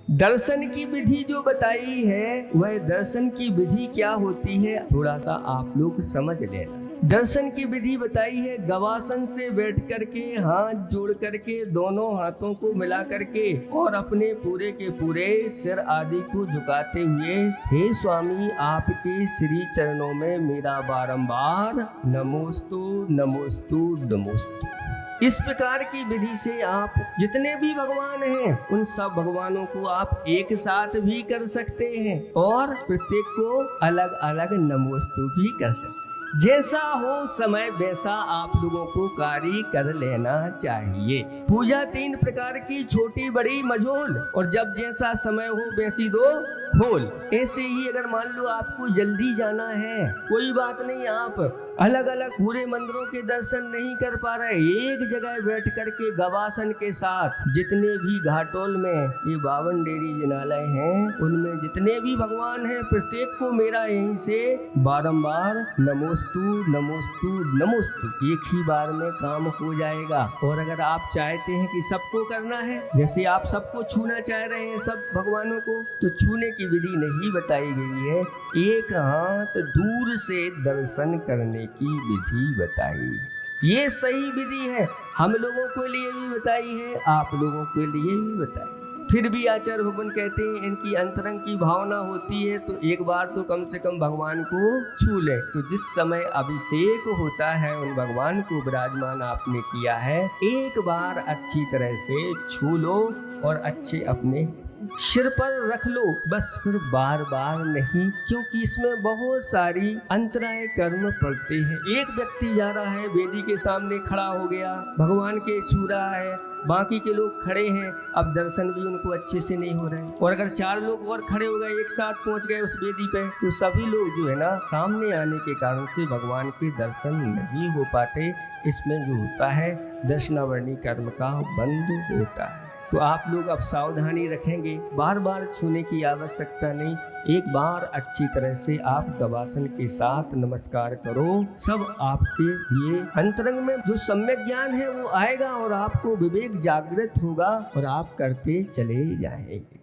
दर्शन की विधि जो बताई है, वह दर्शन की विधि क्या होती है थोड़ा सा आप लोग समझ लेना। दर्शन की विधि बताई है, गवासन से बैठ करके हाथ जोड़ करके दोनों हाथों को मिला करके और अपने पूरे के पूरे सिर आदि को झुकाते हुए, हे स्वामी आपके श्री चरणों में मेरा बारंबार नमोस्तु नमोस्तु नमोस्तु। इस प्रकार की विधि से आप जितने भी भगवान हैं उन सब भगवानों को आप एक साथ भी कर सकते हैं और प्रत्येक को अलग अलग नमोस्तु भी कर सकते हैं। जैसा हो समय वैसा आप लोगों को कार्य कर लेना चाहिए। पूजा 3 प्रकार की, छोटी बड़ी मझोल, और जब जैसा समय हो वैसी दो खोल। ऐसे ही अगर मान लो आपको जल्दी जाना है, कोई बात नहीं, आप अलग अलग पूरे मंदिरों के दर्शन नहीं कर पा रहे, एक जगह बैठ करके गवासन के साथ जितने भी घाटोल में ये 52 डेरी जिनालय हैं उनमें जितने भी भगवान हैं प्रत्येक को मेरा यहीं से बारंबार नमोस्तु नमोस्तु नमोस्तु एक ही बार में काम हो जाएगा। और अगर आप चाहते हैं कि सबको करना है, जैसे आप सबको छूना चाह रहे हैं सब भगवानों को, तो छूने की विधि नहीं बताई गई है, एक हाथ दूर से दर्शन करने की विधि बताई। ये सही विधि है, हम लोगों के लिए भी बताई है, आप लोगों के लिए भी बताई। फिर भी आचार्य भगवान कहते हैं इनकी अंतरंग की भावना होती है तो एक बार तो कम से कम भगवान को छू ले। तो जिस समय अभिषेक होता है उन भगवान को विराजमान आपने किया है, एक बार अच्छी तरह से छू लो और अच्छे अपने सिर पर रख लो, बस फिर बार बार नहीं, क्योंकि इसमें बहुत सारी अंतराय कर्म पड़ते हैं। एक व्यक्ति जा रहा है वेदी के सामने खड़ा हो गया, भगवान के छू रहा है, बाकी के लोग खड़े हैं, अब दर्शन भी उनको अच्छे से नहीं हो रहे हैं। और अगर 4 लोग और खड़े हो गए, एक साथ पहुंच गए उस वेदी पे, तो सभी लोग जो है ना सामने आने के कारण से भगवान के दर्शन नहीं हो पाते। इसमें जो होता है दर्शनावरणी कर्म का बंद होता है। तो आप लोग अब सावधानी रखेंगे, बार बार छूने की आवश्यकता नहीं, एक बार अच्छी तरह से आप गवासन के साथ नमस्कार करो, सब आपके लिए अंतरंग में जो सम्यक ज्ञान है वो आएगा और आपको विवेक जागृत होगा और आप करते चले जाएंगे।